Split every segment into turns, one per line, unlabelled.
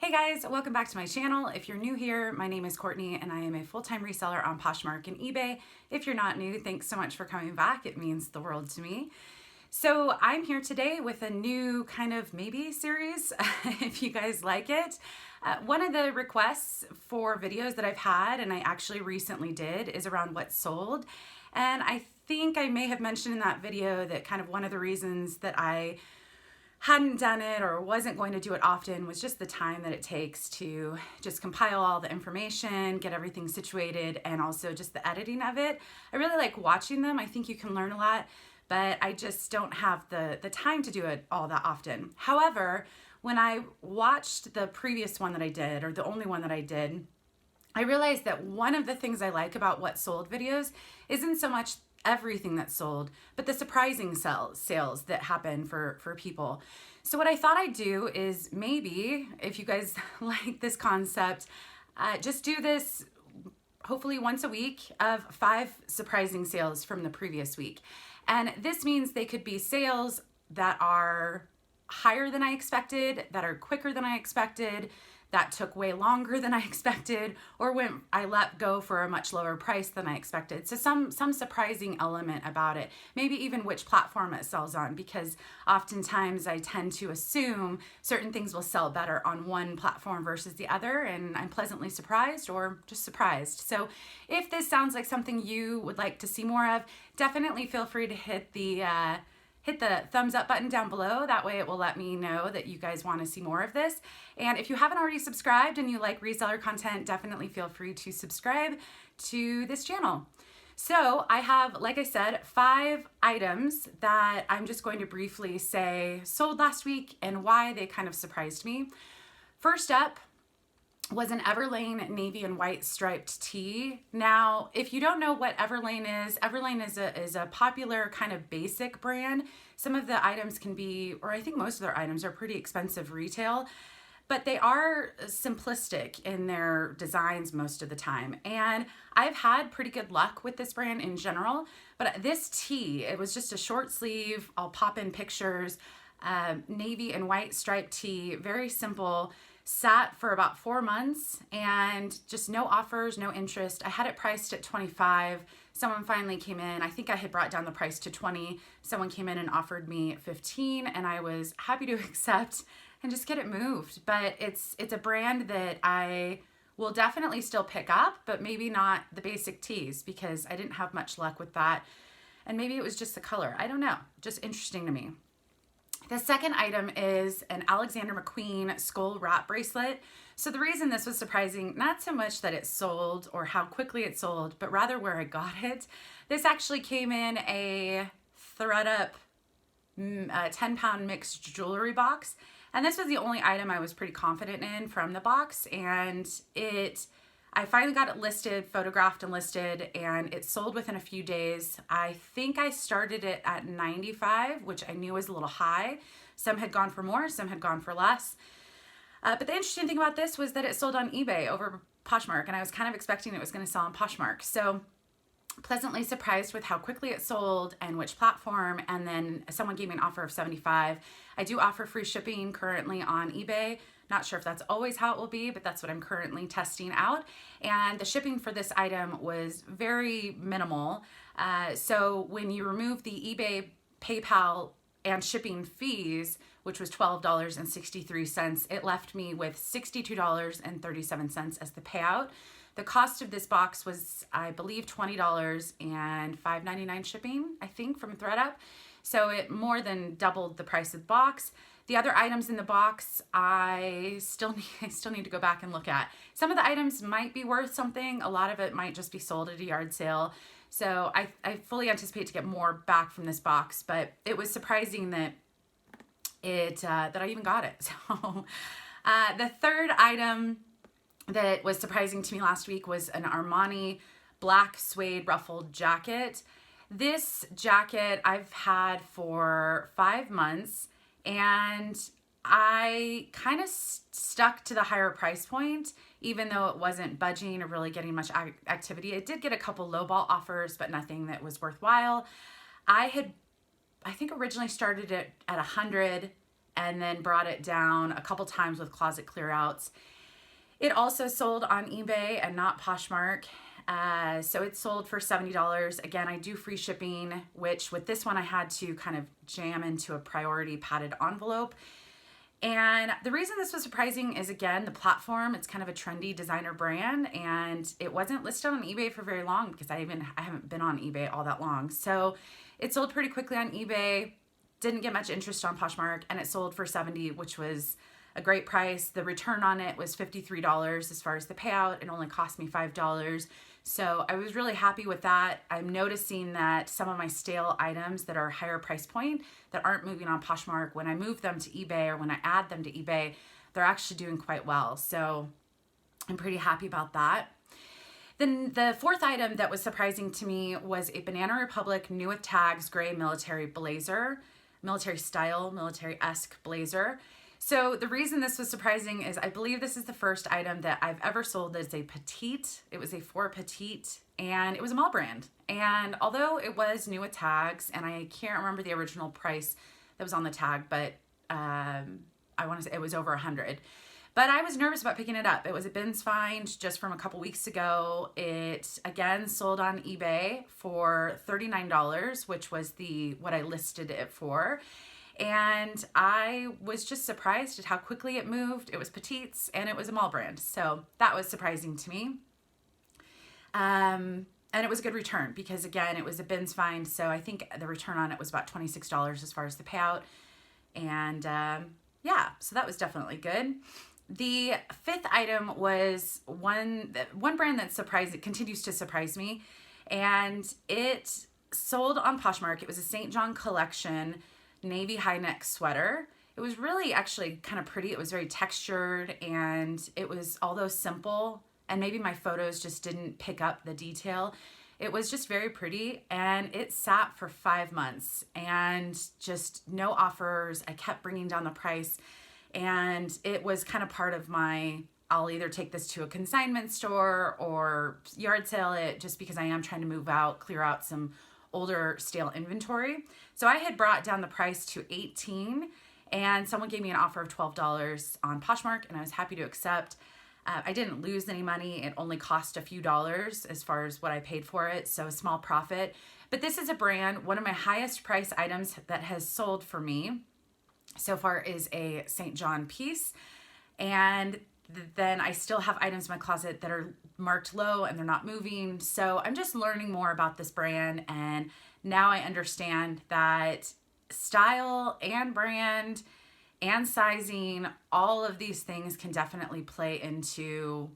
Hey guys, welcome back to my channel. If you're new here, my name is Courtney and I am a full-time reseller on Poshmark and eBay. If you're not new, thanks so much for coming back. It means the world to me. So I'm here today with a new kind of maybe series, if you guys like it. One of the requests for videos that I've had, and I actually recently did, is around what's sold. And I think I may have mentioned in that video that kind of one of the reasons that I hadn't done it or wasn't going to do it often was just the time that it takes to just compile all the information, get everything situated, and also just the editing of it. I really like watching them. I think you can learn a lot, but I just don't have the time to do it all that often. However, when I watched the previous one that I did, or the only one that I did, I realized that one of the things I like about what sold videos isn't so much everything that's sold, but the surprising sales that happen for people. So what I thought I'd do is maybe, if you guys like this concept, just do this hopefully once a week of 5 surprising sales from the previous week. And this means they could be sales that are higher than I expected, that are quicker than I expected, that took way longer than I expected, or when I let go for a much lower price than I expected. So some surprising element about it, maybe even which platform it sells on, because oftentimes I tend to assume certain things will sell better on one platform versus the other, and I'm pleasantly surprised or just surprised. So if this sounds like something you would like to see more of, definitely feel free to hit the thumbs up button down below. That way it will let me know that you guys want to see more of this. And if you haven't already subscribed and you like reseller content, definitely feel free to subscribe to this channel. So I have, like I said, 5 items that I'm just going to briefly say sold last week and why they kind of surprised me. First up was an Everlane navy and white striped tee. Now, if you don't know what Everlane is a popular kind of basic brand. Some of the items can be, or I think most of their items are pretty expensive retail, but they are simplistic in their designs most of the time. And I've had pretty good luck with this brand in general, but this tee, it was just a short sleeve, I'll pop in pictures, navy and white striped tee, very simple. Sat for about 4 months and just no offers, no interest. I had it priced at $25. Someone finally came in. I think I had brought down the price to $20. Someone came in and offered me $15, and I was happy to accept and just get it moved. But it's a brand that I will definitely still pick up, but maybe not the basic tees because I didn't have much luck with that. And maybe it was just the color. I don't know. Just interesting to me. The second item is an Alexander McQueen skull wrap bracelet. So the reason this was surprising, not so much that it sold or how quickly it sold, but rather where I got it. This actually came in a ThredUp 10-pound mixed jewelry box. And this was the only item I was pretty confident in from the box. And I finally got it listed, photographed and listed, and it sold within a few days. I think I started it at $95, which I knew was a little high. Some had gone for more, some had gone for less. But the interesting thing about this was that it sold on eBay over Poshmark, and I was kind of expecting it was going to sell on Poshmark. So pleasantly surprised with how quickly it sold and which platform, and then someone gave me an offer of $75. I do offer free shipping currently on eBay. Not sure if that's always how it will be, but that's what I'm currently testing out. And the shipping for this item was very minimal. So when you remove the eBay, PayPal, and shipping fees, which was $12.63, it left me with $62.37 as the payout. The cost of this box was, I believe, $20 and $5.99 shipping, I think, from ThredUp. So it more than doubled the price of the box. The other items in the box, I still need to go back and look at. Some of the items might be worth something. A lot of it might just be sold at a yard sale. So I fully anticipate to get more back from this box, but it was surprising that that I even got it. So the third item that was surprising to me last week was an Armani black suede ruffled jacket. This jacket I've had for 5 months, and I kind of stuck to the higher price point, even though it wasn't budging or really getting much activity. It did get a couple lowball offers, but nothing that was worthwhile. I think originally started it at 100, and then brought it down a couple times with closet clear outs. It also sold on eBay and not Poshmark. So it sold for $70. Again, I do free shipping, which with this one I had to kind of jam into a priority padded envelope. And the reason this was surprising is, again, the platform. It's kind of a trendy designer brand, and it wasn't listed on eBay for very long because I haven't been on eBay all that long. So it sold pretty quickly on eBay, didn't get much interest on Poshmark, and it sold for $70, which was a great price. The return on it was $53 as far as the payout. It only cost me $5. So I was really happy with that. I'm noticing that some of my stale items that are higher price point that aren't moving on Poshmark, when I move them to eBay or when I add them to eBay, they're actually doing quite well. So I'm pretty happy about that. Then the fourth item that was surprising to me was a Banana Republic New with Tags gray military blazer, military style, military-esque blazer. So the reason this was surprising is I believe this is the first item that I've ever sold that's a petite. It was a 4 petite, and it was a mall brand. And although it was new with tags, and I can't remember the original price that was on the tag, but I want to say it was over $100. But I was nervous about picking it up. It was a bins find just from a couple weeks ago. It again sold on eBay for $39, which was what I listed it for. And I was just surprised at how quickly it moved. It was petites and it was a mall brand. So that was surprising to me. And it was a good return because, again, it was a bins find. So I think the return on it was about $26 as far as the payout. And yeah, so that was definitely good. The fifth item was one brand that continues to surprise me. And it sold on Poshmark. It was a St. John collection navy high neck sweater. It was really actually kind of pretty. It was very textured, and it was, although simple, and maybe my photos just didn't pick up the detail, it was just very pretty, and it sat for 5 months and just no offers. I kept bringing down the price, and it was kind of part of my, I'll either take this to a consignment store or yard sale it, just because I am trying to move out, clear out some older stale inventory. So I had brought down the price to $18, and someone gave me an offer of $12 on Poshmark, and I was happy to accept. I didn't lose any money. It only cost a few dollars as far as what I paid for it, so a small profit. But this is a brand, one of my highest price items that has sold for me so far is a St. John piece. And then I still have items in my closet that are marked low and they're not moving. So I'm just learning more about this brand, and now I understand that style and brand and sizing, all of these things can definitely play into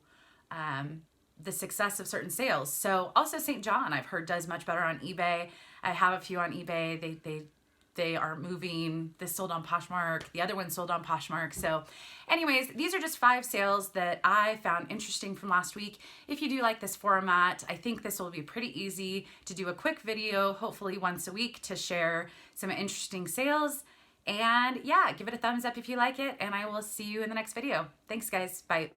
the success of certain sales. So also St. John, I've heard, does much better on eBay. I have a few on eBay. They are moving. This sold on Poshmark. The other one sold on Poshmark. So anyways, these are just 5 sales that I found interesting from last week. If you do like this format, I think this will be pretty easy to do a quick video, hopefully once a week, to share some interesting sales. And yeah, give it a thumbs up if you like it, and I will see you in the next video. Thanks, guys. Bye.